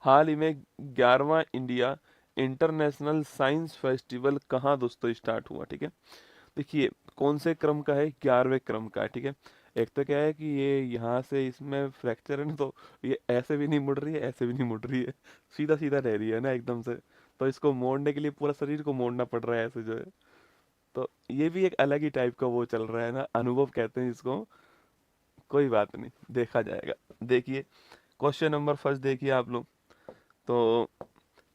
हाल ही में 11वां India international science festival कहाँ दोस्तों स्टार्ट हुआ? ठीक है, देखिए कौन से क्रम का है? 11वें क्रम का है। ठीक है, एक तो क्या है कि ये यहाँ से इसमें फ्रैक्चर है ना, तो ये ऐसे भी नहीं मुड़ रही है, ऐसे भी नहीं मुड़ रही है, सीधा सीधा रह रही है ना एकदम से। तो इसको मोड़ने के लिए पूरा शरीर को मोड़ना पड़ रहा है ऐसे जो है। तो ये भी एक अलग ही टाइप का वो चल रहा है ना, अनुभव कहते हैं इसको। कोई बात नहीं, देखा जाएगा। देखिए क्वेश्चन नंबर फर्स्ट देखिए आप लोग। तो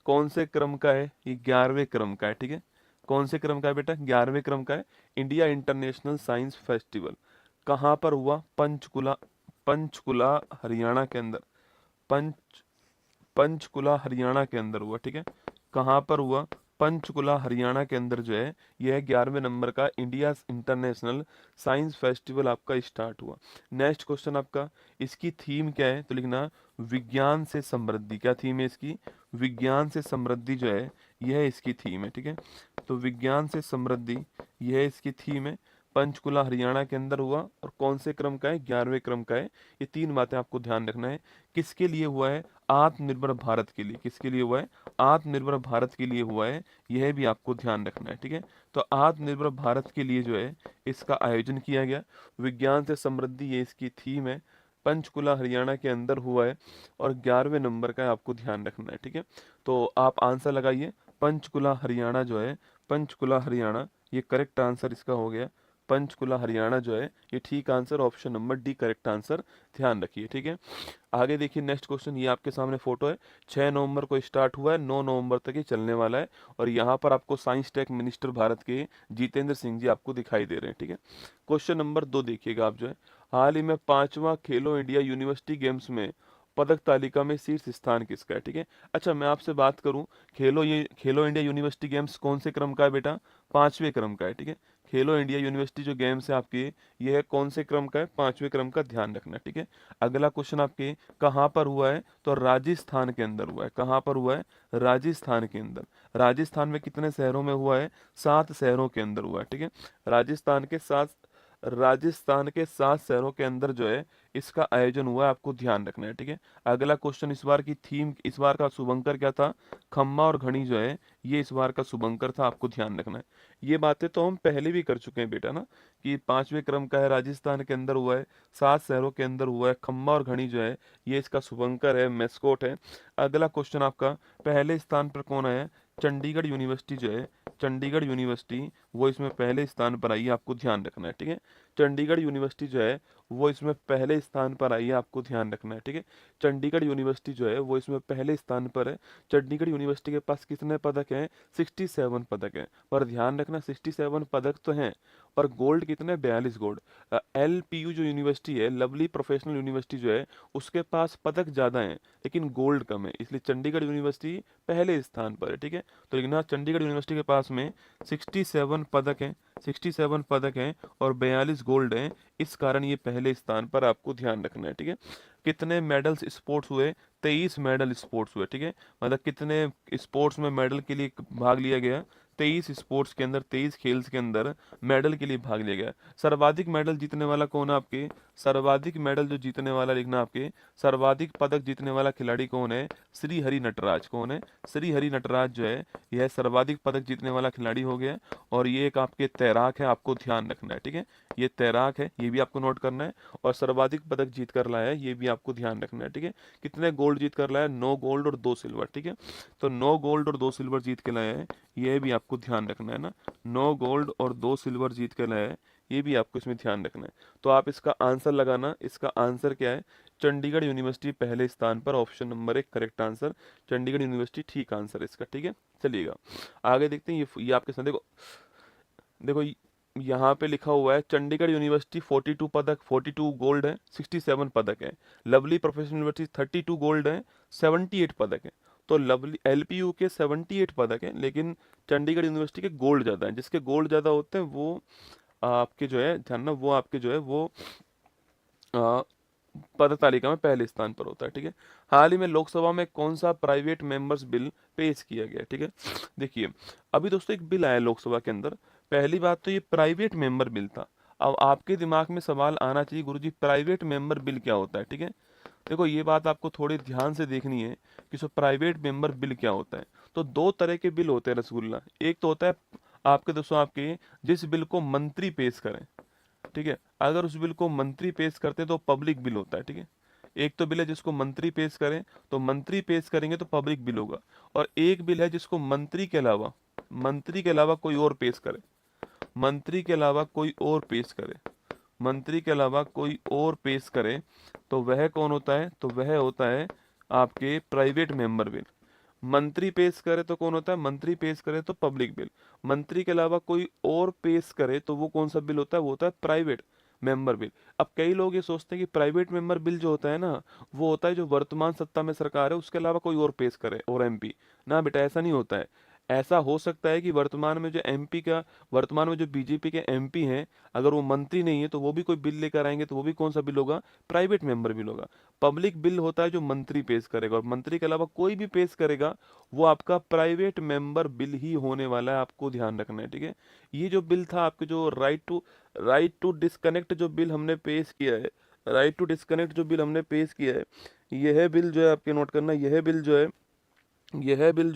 कौन से क्रम का है? ये 11वें क्रम का है। ठीक है, कौन से क्रम का है बेटा? 11वें क्रम का है। इंडिया इंटरनेशनल साइंस फेस्टिवल कहाँ पर हुआ? पंचकुला, पंचकुला हरियाणा के अंदर। पंच पंचकुला हरियाणा के अंदर हुआ। ठीक है, कहाँ पर हुआ? पंचकुला हरियाणा के अंदर जो है यह 11वें नंबर का इंडिया इंटरनेशनल साइंस फेस्टिवल आपका स्टार्ट हुआ। नेक्स्ट क्वेश्चन आपका, इसकी थीम क्या है? तो लिखना विज्ञान से समृद्धि। क्या थीम है इसकी? विज्ञान से समृद्धि जो है यह इसकी थीम है। ठीक है, तो विज्ञान से समृद्धि यह इसकी थीम है। पंचकुला हरियाणा के अंदर हुआ और कौन से क्रम का है? 11वें क्रम का है। ये तीन बातें आपको ध्यान रखना है। किसके लिए हुआ है? आत्मनिर्भर भारत के लिए। किसके लिए हुआ है? आत्मनिर्भर भारत के लिए हुआ है, यह भी आपको ध्यान रखना है। ठीक है, तो आत्मनिर्भर भारत के लिए जो है इसका आयोजन किया गया। विज्ञान से समृद्धि ये इसकी थीम है, पंचकुला हरियाणा के अंदर हुआ है और 11वें नंबर का है, आपको ध्यान रखना है। ठीक है, तो आप आंसर लगाइए। पंचकुला हरियाणा जो है, पंचकुला हरियाणा ये करेक्ट आंसर इसका हो गया। पंचकुला हरियाणा जो है ये ठीक answer, option number D correct answer, ध्यान रखिए। ठीक है, आगे देखिए नेक्स्ट क्वेश्चन, ये आपके सामने फोटो है। 6 नवंबर को स्टार्ट हुआ है, 9 नवंबर तक ये चलने वाला है। और यहाँ पर आपको साइंस टेक मिनिस्टर भारत के जितेंद्र सिंह जी आपको दिखाई दे रहे हैं। ठीक है, क्वेश्चन नंबर 2 देखिएगा आप जो है। हाल ही में 5वां खेलो इंडिया यूनिवर्सिटी गेम्स में पदक तालिका में शीर्ष स्थान किसका है? ठीक है, अच्छा मैं आपसे बात करूं, खेलो इंडिया यूनिवर्सिटी गेम्स कौन से क्रम का है बेटा? 5वें क्रम का है। ठीक है, खेलो इंडिया यूनिवर्सिटी जो गेम्स है आपकी, यह है कौन से क्रम का है? 5वें क्रम का, ध्यान रखना। ठीक है, अगला क्वेश्चन आपके कहाँ पर हुआ है? तो राजस्थान के अंदर हुआ है। कहाँ पर हुआ है? राजस्थान के अंदर। राजस्थान में कितने शहरों में हुआ है? 7 शहरों के अंदर हुआ है। ठीक है, राजस्थान के 7 शहरों के अंदर जो है इसका आयोजन हुआ है, आपको ध्यान रखना है। ठीक है, अगला क्वेश्चन, इस बार की थीम, इस बार का शुभंकर क्या था? खम्मा और घड़ी जो है ये इस बार का शुभंकर था, आपको ध्यान रखना है। ये बातें तो हम पहले भी कर चुके हैं बेटा ना, कि 5वें क्रम का है, राजस्थान के अंदर हुआ है, 7 शहरों के अंदर हुआ है, खम्मा और घड़ी जो है ये इसका शुभंकर है, मेस्कोट है। अगला क्वेश्चन आपका, पहले स्थान पर कौन आया? चंडीगढ़ यूनिवर्सिटी जो है, चंडीगढ़ यूनिवर्सिटी वो इसमें पहले स्थान पर आई है, आपको ध्यान रखना है। ठीक है, चंडीगढ़ यूनिवर्सिटी जो है वो इसमें पहले स्थान पर आई है, आपको ध्यान रखना है। ठीक है, चंडीगढ़ यूनिवर्सिटी जो है वो इसमें पहले स्थान पर है। चंडीगढ़ यूनिवर्सिटी के पास कितने पदक हैं? 67 पदक हैं। पर ध्यान रखना 67 पदक तो हैं, पर गोल्ड कितने? 42 गोल्ड। LPU जो यूनिवर्सिटी है, लवली प्रोफेशनल यूनिवर्सिटी जो है, उसके पास पदक ज़्यादा हैं लेकिन गोल्ड कम है, इसलिए चंडीगढ़ यूनिवर्सिटी पहले स्थान पर है। ठीक है, तो लिखना चंडीगढ़ यूनिवर्सिटी के पास में 67 पदक हैं, 67 पदक हैं और 42 गोल्ड हैं, इस कारण ये पहले स्थान पर, आपको ध्यान रखना है। ठीक है, कितने मेडल्स स्पोर्ट्स हुए? 23 मेडल स्पोर्ट्स हुए। ठीक है, मतलब कितने स्पोर्ट्स में मेडल के लिए भाग लिया गया? 23 स्पोर्ट्स के अंदर, 23 खेल्स के अंदर मेडल के लिए भाग लिया गया। सर्वाधिक मेडल जीतने वाला कौन है आपके? सर्वाधिक मेडल जो जीतने वाला, लिखना आपके सर्वाधिक पदक जीतने वाला खिलाड़ी कौन है? श्री हरि नटराज। कौन है? श्री हरि नटराज जो है यह सर्वाधिक पदक जीतने वाला खिलाड़ी हो गया। और ये एक आपके तैराक है, आपको ध्यान रखना है। ठीक है, ये तैराक है, ये भी आपको नोट करना है। और सर्वाधिक पदक जीत कर लाया है, ये भी आपको ध्यान रखना है। ठीक है, कितने गोल्ड जीत कर लाया? 9 गोल्ड और 2 सिल्वर। ठीक है, तो 9 गोल्ड और 2 सिल्वर जीत के लाया है, ये भी आपको ध्यान रखना है ना। 9 गोल्ड और 2 सिल्वर जीत के लाया है, ये भी आपको इसमें ध्यान रखना है। तो आप इसका आंसर लगाना, इसका आंसर क्या है? चंडीगढ़ यूनिवर्सिटी पहले स्थान पर, option number 1 correct answer, Chandigarh university ठीक आंसर इसका। ठीक है, चलिएगा आगे देखते हैं। ये आपके साथ देखो, देखो यहाँ पे लिखा हुआ है चंडीगढ़ यूनिवर्सिटी 42 पदक, 42 गोल्ड है, 67 पदक है। लवली प्रोफेशनल यूनिवर्सिटी 32 गोल्ड है, 78 पदक है। तो लवली LPU के 78 पदक है, लेकिन चंडीगढ़ यूनिवर्सिटी के गोल्ड ज़्यादा है। जिसके गोल्ड ज़्यादा होते हैं वो आपके जो है ध्यान ना, वो आपके जो है वो आ, पद तालिका में पहले स्थान पर होता है। ठीक है, हाल ही में लोकसभा में कौन सा प्राइवेट मेंबर्स बिल पेश किया गया? ठीक है, देखिए अभी दोस्तों एक बिल आया लोकसभा के अंदर। पहली बात तो ये प्राइवेट मेंबर बिल था। अब आपके दिमाग में सवाल आना चाहिए, गुरुजी प्राइवेट मेंबर बिल क्या होता है? ठीक है, देखो ये बात आपको थोड़ी ध्यान से देखनी है कि सो प्राइवेट मेंबर बिल क्या होता है। तो दो तरह के बिल होते हैं रसगुल्ला। एक तो होता है आपके दोस्तों आपके जिस बिल को मंत्री पेश करें, ठीक है, अगर उस बिल को मंत्री पेश करते हैं तो पब्लिक बिल होता है, ठीक है। एक तो बिल है जिसको मंत्री पेश करें, तो मंत्री पेश करेंगे तो पब्लिक बिल होगा। और एक बिल है जिसको मंत्री के अलावा कोई और पेश करे, मंत्री के अलावा कोई और पेश करे, मंत्री के अलावा कोई और पेश करे, तो वह कौन होता है? तो वह होता है आपके प्राइवेट मेंबर बिल। मंत्री पेश करे तो कौन होता है? मंत्री पेश करे तो पब्लिक बिल। मंत्री के अलावा कोई और पेश करे तो वो कौन सा बिल होता है? वो होता है प्राइवेट मेंबर बिल। अब कई लोग ये सोचते हैं कि प्राइवेट मेंबर बिल जो होता है ना, वो होता है जो वर्तमान सत्ता में सरकार है उसके अलावा कोई और पेश करे और एमपी। ना बेटा, ऐसा नहीं होता है। ऐसा हो सकता है कि वर्तमान में जो बीजेपी के एमपी हैं, अगर वो मंत्री नहीं है तो वो भी कोई बिल लेकर आएंगे तो वो भी कौन सा बिल होगा? प्राइवेट मेंबर बिल होगा। पब्लिक बिल होता है जो मंत्री पेश करेगा, और मंत्री के अलावा कोई भी पेश करेगा वो आपका प्राइवेट मेंबर बिल ही होने वाला है, आपको ध्यान रखना है, ठीक है। ये जो बिल था आपके, जो राइट टू डिस्कनेक्ट जो बिल हमने पेश किया है, राइट टू डिस्कनेक्ट जो बिल हमने पेश किया है, यह बिल जो है आपके नोट करना, यह बिल जो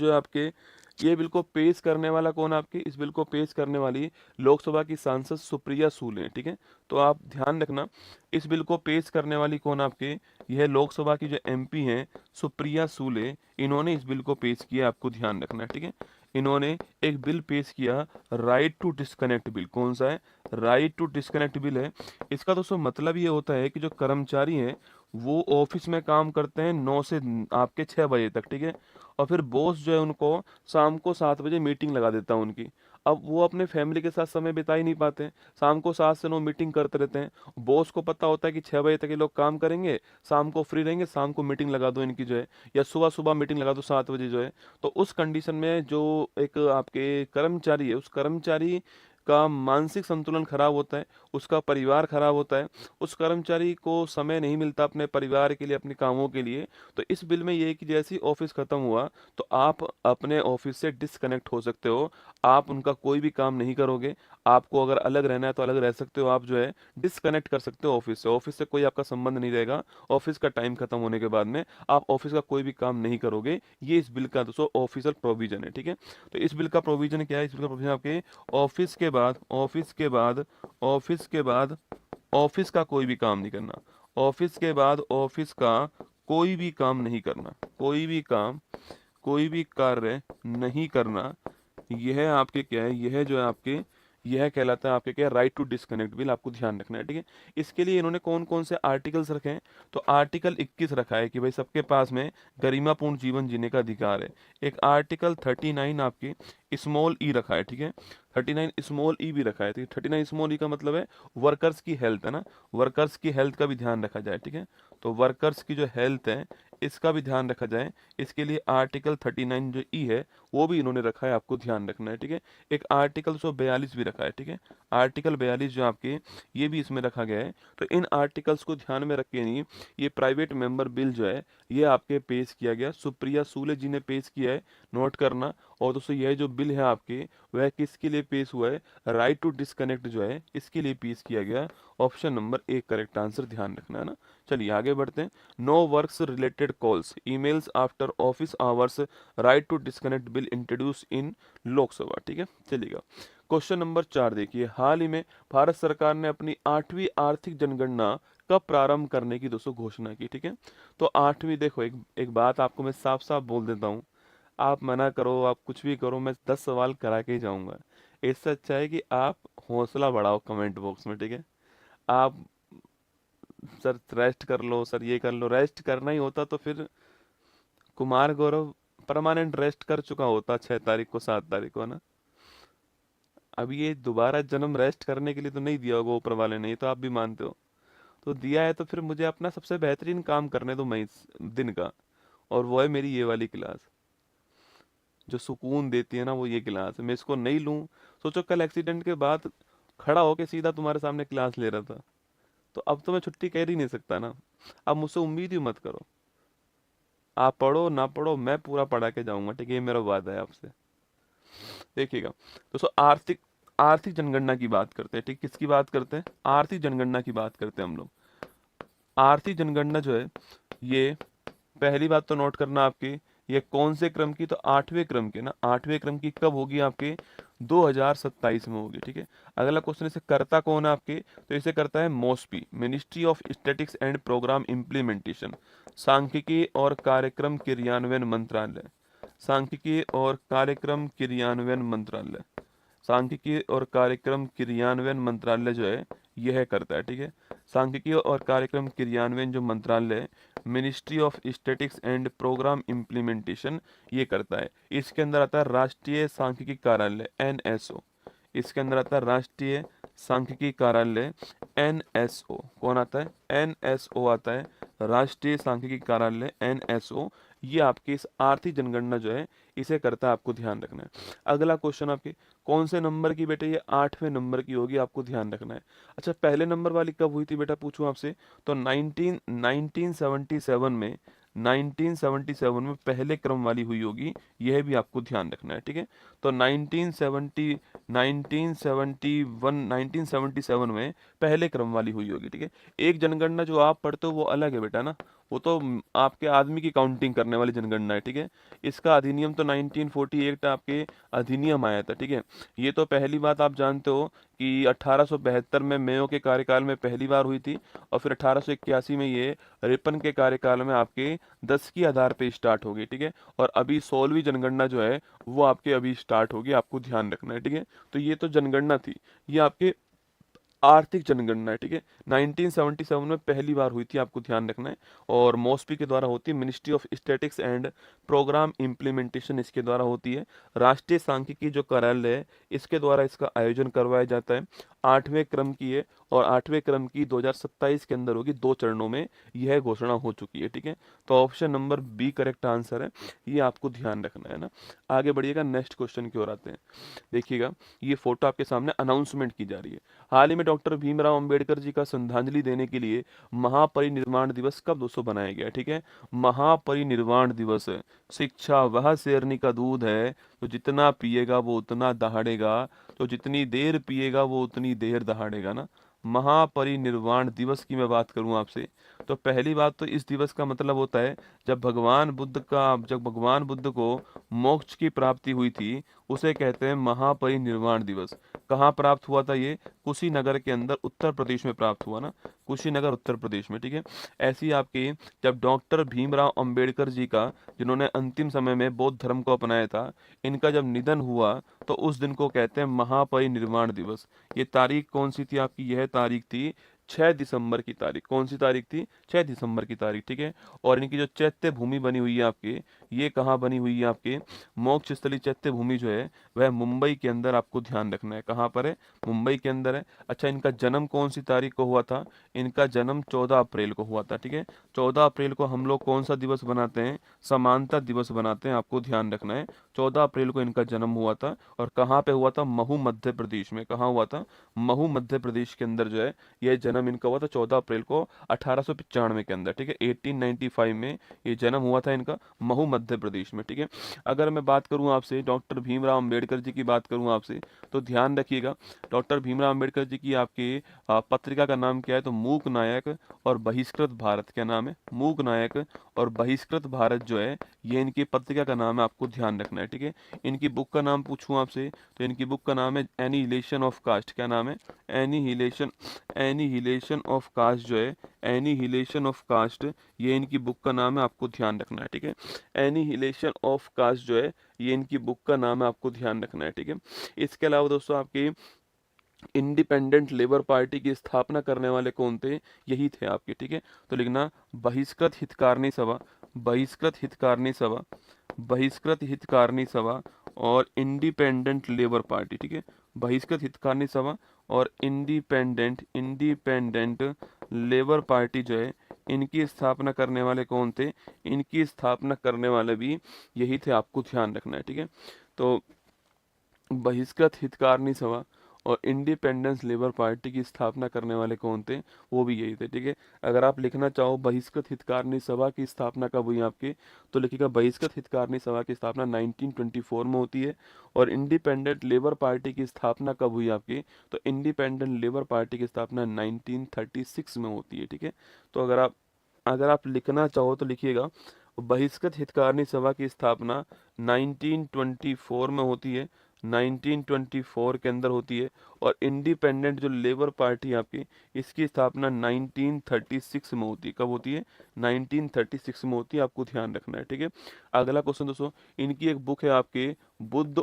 है आपके, ये बिल को पेश करने वाला कौन है आपकी? इस बिल को पेश करने वाली लोकसभा की सांसद सुप्रिया सूले, ठीक है। तो आप ध्यान रखना, इस बिल को पेश करने वाली कौन आपके? यह लोकसभा की जो एमपी हैं सुप्रिया सूले, इन्होंने इस बिल को पेश किया, आपको ध्यान रखना है, ठीक है। इन्होंने एक बिल पेश किया, राइट टू डिस्कनेक्ट बिल। कौन सा है? राइट टू डिस्कनेक्ट बिल है। इसका दोस्तों मतलब ये होता है कि जो कर्मचारी हैं वो ऑफिस में काम करते हैं 9 से आपके 6 बजे तक, ठीक है। और फिर बॉस जो है उनको शाम को 7 बजे मीटिंग लगा देता है उनकी। अब वो अपने फैमिली के साथ समय बिता ही नहीं पाते, शाम को 7 से 9 मीटिंग करते रहते हैं। बॉस को पता होता है कि 6 बजे तक ये लोग काम करेंगे, शाम को फ्री रहेंगे, शाम को मीटिंग लगा दो इनकी जो है, या सुबह सुबह मीटिंग लगा दो 7 बजे जो है। तो उस कंडीशन में जो एक आपके कर्मचारी है, उस कर्मचारी का मानसिक संतुलन खराब होता है, उसका परिवार खराब होता है, उस कर्मचारी को समय नहीं मिलता अपने परिवार के लिए, अपने कामों के लिए। तो इस बिल में ये है कि जैसे ही ऑफिस खत्म हुआ तो आप अपने ऑफिस से डिस्कनेक्ट हो सकते हो, आप उनका कोई भी काम नहीं करोगे। आपको अगर अलग रहना है तो अलग रह सकते हो, आप जो है डिस्कनेक्ट कर सकते हो ऑफिस से, ऑफिस से कोई आपका संबंध नहीं रहेगा। ऑफिस का टाइम खत्म होने के बाद में आप ऑफिस का कोई भी काम नहीं करोगे। ये इस बिल का दोस्तों ऑफिशियल प्रोविजन है, ठीक है। तो इस बिल का प्रोविजन क्या है? इस बिल का प्रोविजन आपके ऑफिस के बाद ऑफिस का कोई भी काम नहीं करना, ऑफिस के बाद ऑफिस का कोई भी काम नहीं करना, कोई भी कार्य नहीं करना। यह आपके क्या है? यह जो है आपके, यह कहलाता है आपके क्या? Right to disconnect bill. आपको ध्यान रखना है, ठीक है। इसके लिए इन्होंने कौन कौन से आर्टिकल्स रखे हैं? तो आर्टिकल 21 रखा है कि भाई सबके पास में गरिमापूर्ण जीवन जीने का अधिकार है। एक आर्टिकल 39 आपकी स्मॉल ई रखा है, ठीक है। 39 स्मॉल ई भी रखा है, ठीक है। 39 स्मॉल ई का मतलब है वर्कर्स की हेल्थ, है ना, वर्कर्स की हेल्थ का भी ध्यान रखा जाए, ठीक है। तो वर्कर्स की जो हेल्थ है इसका भी ध्यान रखा जाए, इसके लिए आर्टिकल 39 जो ई है वो भी इन्होंने रखा है, आपको ध्यान रखना है, ठीक है। एक आर्टिकल 142 भी रखा है, ठीक है। आर्टिकल 42 जो आपके, ये भी इसमें रखा गया है। तो इन आर्टिकल्स को ध्यान में रख के नहीं, ये प्राइवेट मेंबर बिल जो है ये आपके पेश किया गया, सुप्रिया सूले जी ने पेश किया है, नोट करना। और दोस्तों यह जो बिल है आपके, वह किसके लिए पेश हुआ है? राइट टू डिस्कनेक्ट जो है इसके लिए पेश किया गया। ऑप्शन नंबर 1 करेक्ट आंसर, ध्यान रखना है ना। चलिए आगे बढ़ते हैं। No works related calls emails after office hours, right to disconnect bill introduce in Lok Sabha, ठीक है। चलिएगा क्वेश्चन नंबर 4 देखिए। हाल ही में भारत सरकार ने अपनी 8वीं आर्थिक जनगणना कब प्रारंभ करने की दोस्तों घोषणा की, ठीक है। तो 8वीं, देखो एक बात आपको मैं साफ साफ बोल देता हूँ, आप मना करो, आप कुछ भी करो, मैं 10 सवाल करा के ही जाऊंगा। इससे अच्छा है कि आप हौसला बढ़ाओ कमेंट बॉक्स में, ठीक है। आप सर रेस्ट कर लो, सर ये कर लो, रेस्ट करना ही होता तो फिर कुमार गौरव परमानेंट रेस्ट कर चुका होता 6 तारीख को, 7 तारीख को, है ना। अब ये दोबारा जन्म रेस्ट करने के लिए तो नहीं दिया होगा ऊपर वाले ने, ये तो आप भी मानते हो। तो दिया है तो फिर मुझे अपना सबसे बेहतरीन काम करने दो मैं इस दिन का, और वो है मेरी ये वाली क्लास। जो सुकून देती है ना वो ये क्लास है, मैं इसको नहीं लूं, सोचो कल एक्सीडेंट के बाद खड़ा होके सीधा तुम्हारे सामने क्लास ले रहा था, तो अब तो मैं छुट्टी कह ही नहीं सकता ना। अब मुझसे उम्मीद ही मत करो, आप पढ़ो ना पढ़ो मैं पूरा पढ़ा के जाऊंगा, ठीक है, ये मेरा वादा है आपसे। देखिएगा दोस्तों, आर्थिक आर्थिक जनगणना की बात करते हैं, ठीक, किसकी बात करते हैं? आर्थिक जनगणना की बात करते हैं हम लोग। आर्थिक जनगणना जो है ये पहली बात तो नोट करना आपकी, ये कौन से क्रम की, तो 8वें क्रम के ना, 8वें क्रम की कब होगी आपके, 2027 में होगी, ठीक है। अगला क्वेश्चन, इसे करता कौन है आपके, तो इसे करता है MoSPI, ministry of statics and programme implementation, सांख्यिकी और कार्यक्रम क्रियान्वयन मंत्रालय, सांख्यिकी और कार्यक्रम क्रियान्वयन मंत्रालय, सांख्यिकी और कार्यक्रम क्रियान्वयन मंत्रालय जो है यह करता है, ठीक है। सांख्यिकी और कार्यक्रम क्रियान्वयन जो मंत्रालय, ministry of statics and programme implementation, ये करता है। इसके अंदर आता है राष्ट्रीय सांख्यिकी कार्यालय एनएसओ, इसके अंदर आता है राष्ट्रीय सांख्यिकी कार्यालय एनएसओ। कौन आता है, एनएसओ आता है, राष्ट्रीय सांख्यिकी कार्यालय एनएसओ। ये आपकी इस आर्थिक जनगणना जो है इसे करता है, आपको ध्यान रखना है। अगला क्वेश्चन आपके कौन से नंबर की बेटे, ये 8वें नंबर की होगी, आपको ध्यान रखना है। अच्छा, पहले नंबर वाली कब हुई थी बेटा, पूछूं आपसे, तो 1977 में, 1977 में पहले क्रम वाली हुई होगी, यह भी आपको ध्यान रखना है, ठीक है। तो 1977 में पहले क्रम वाली हुई होगी, ठीक है। एक जनगणना जो आप पढ़ते हो वो अलग है बेटा ना, वो तो आपके आदमी की काउंटिंग करने वाली जनगणना है, ठीक है। इसका अधिनियम तो 1948 आपके अधिनियम आया था, ठीक है। ये तो पहली बात आप जानते हो कि 1872 में मेयो के कार्यकाल में पहली बार हुई थी, और फिर 1881 में ये रिपन के कार्यकाल में आपके 10 की आधार पे स्टार्ट होगी, ठीक है। और अभी 16वीं जनगणना जो है वो आपके अभी स्टार्ट होगी, आपको ध्यान रखना है, ठीक है। तो ये तो जनगणना थी, ये आपके आर्थिक जनगणना है, ठीक है। 1977 में पहली बार हुई थी, आपको ध्यान रखना है, और मॉस्पी के द्वारा होती है, ministry of statics and programme implementation इसके द्वारा होती है। राष्ट्रीय सांख्यिकी जो कार्यालय है इसके द्वारा इसका आयोजन करवाया जाता है। 8वें क्रम की है, और 8वें क्रम की 2027 के अंदर होगी, 2 चरणों में यह घोषणा हो चुकी है, ठीक है। तो option number B correct answer है, ये आपको ध्यान रखना है ना। आगे बढ़िएगा, नेक्स्ट क्वेश्चन की ओर आते हैं। देखिएगा, ये फोटो आपके सामने अनाउंसमेंट की जा रही है। हाल ही में डॉक्टर भीमराव अंबेडकर जी का श्रद्धांजलि देने के लिए महापरिनिर्वाण दिवस कब दोस्तों बनाया गया, ठीक है। महापरिनिर्वाण दिवस, शिक्षा वह शेरनी का दूध है, तो जितना पिएगा वो उतना दहाड़ेगा, तो जितनी देर पिएगा वो उतनी देर दहाड़ेगा ना। महापरिनिर्वाण दिवस की मैं बात करूं आपसे, तो पहली बात तो इस दिवस का मतलब होता है जब भगवान बुद्ध को मोक्ष की प्राप्ति हुई थी, उसे कहते हैं महापरिनिर्वाण दिवस। कहाँ प्राप्त हुआ था ये, कुशीनगर के अंदर, उत्तर प्रदेश में प्राप्त हुआ ना, कुशीनगर उत्तर प्रदेश में, ठीक है। ऐसी आपकी जब डॉक्टर भीमराव अंबेडकर जी का, जिन्होंने अंतिम समय में बौद्ध धर्म को अपनाया था, इनका जब निधन हुआ तो उस दिन को कहते हैं महापरिनिर्वाण दिवस। ये तारीख कौन सी थी आपकी, यह तारीख थी 6 दिसंबर की तारीख। कौन सी तारीख थी, 6 दिसंबर की तारीख, ठीक है। और इनकी जो चैत्य भूमि बनी हुई है आपके, ये कहाँ बनी हुई है आपके, मोक्ष स्थली चैत्य भूमि जो है वह मुंबई के अंदर, आपको ध्यान रखना है, कहाँ पर है, मुंबई के अंदर है। अच्छा, इनका जन्म कौन सी तारीख को हुआ था, इनका जन्म 14 अप्रैल को हुआ था, ठीक है। 14 अप्रैल को हम लोग कौन सा दिवस बनाते हैं, समानता दिवस बनाते हैं, आपको ध्यान रखना है। 14 अप्रैल को इनका जन्म हुआ था, और कहाँ पे हुआ था, महू मध्य प्रदेश में। कहाँ हुआ था, महू मध्य प्रदेश के अंदर जो है यह जन्म इनका हुआ था 14 अप्रैल को 1895 के अंदर, ठीक है। 1895 में ये जन्म हुआ था इनका, महू मध्य प्रदेश में, ठीक है। अगर मैं बात करूं आपसे डॉक्टर भीमराव अंबेडकर जी की बात करूं आपसे, तो ध्यान रखिएगा, डॉक्टर भीमराव अंबेडकर जी की आपके पत्रिका का नाम क्या है, तो मूक नायक और बहिष्कृत भारत। क्या नाम है, मूक नायक और बहिष्कृत भारत जो है, ये इनकी पत्रिका का नाम है, आपको ध्यान रखना है, ठीक है। इनकी बुक का नाम पूछूं आपसे, तो इनकी बुक का नाम है एनिहिलेशन ऑफ कास्ट। क्या नाम है, एनिहिलेशन, एनिहिलेशन ऑफ कास्ट जो है, एनिहिलेशन ऑफ कास्ट, ये इनकी बुक का नाम है, आपको ध्यान रखना है, ठीक है। एनिहिलेशन ऑफ कास्ट जो है ये इनकी बुक का नाम है, आपको ध्यान रखना है, ठीक है। इसके अलावा दोस्तों आपकी इंडिपेंडेंट लेबर पार्टी की स्थापना करने वाले कौन थे, यही थे आपके, ठीक है। तो लिखना बहिष्कृत हितकारिणी सभा, बहिष्कृत हितकारिणी सभा, बहिष्कृत हितकारिणी सभा और इंडिपेंडेंट लेबर पार्टी, ठीक है। बहिष्कृत हितकारिणी सभा और इंडिपेंडेंट लेबर पार्टी जो है, इनकी स्थापना करने वाले कौन थे, इनकी स्थापना करने वाले भी यही थे, आपको ध्यान रखना है, ठीक है। तो बहिष्कृत हितकारिणी सभा और इंडिपेंडेंस लेबर पार्टी की स्थापना करने वाले कौन थे, वो भी यही थे, ठीक है। अगर आप लिखना चाहो बहिष्कृत हितकारिणी सभा की स्थापना कब हुई आपकी, तो लिखिएगा बहिष्कृत हितकारिणी सभा की स्थापना 1924 में होती है, और इंडिपेंडेंट लेबर पार्टी की स्थापना कब हुई आपकी, तो इंडिपेंडेंट लेबर पार्टी की स्थापना 1936 में होती है, ठीक है। तो अगर आप अगर आप लिखना चाहो तो लिखिएगा, बहिष्कृत हितकारिणी सभा की स्थापना 1924 में होती है, 1924 के अंदर होती है। और इंडिपेंडेंट जो लेबर पार्टी है आपकी, इसकी स्थापना 1936 में होती है। कब होती है? 1936 में होती है, आपको ध्यान रखना है, ठीक है। अगला क्वेश्चन दोस्तों, इनकी एक बुक है आपके बुद्ध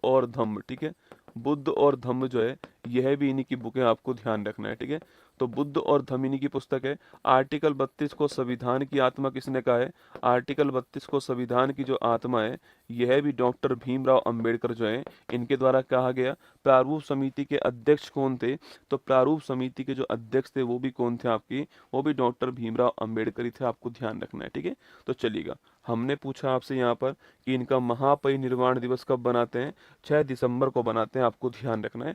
और धम्म, ठीक है। बुद्ध और धम्म जो है, यह भी इन्हीं की बुक है, आपको ध्यान रखना है, ठीक है। तो बुद्ध और धम्म इन्हीं की पुस्तक है। आर्टिकल 32 को संविधान की आत्मा किसने कहा है? आर्टिकल 32 को संविधान की जो आत्मा है, यह भी डॉक्टर भीमराव अंबेडकर जो है, इनके द्वारा कहा गया। प्रारूप समिति के अध्यक्ष कौन थे? तो प्रारूप समिति के जो अध्यक्ष थे वो भी कौन थे आपकी? वो भी डॉक्टर भीमराव अंबेडकर ही थे, आपको ध्यान रखना है, ठीक है। तो चलिएगा, हमने पूछा आपसे यहाँ पर कि इनका महापरिनिर्वाण दिवस कब बनाते हैं? 6 दिसंबर को बनाते हैं, आपको ध्यान रखना है।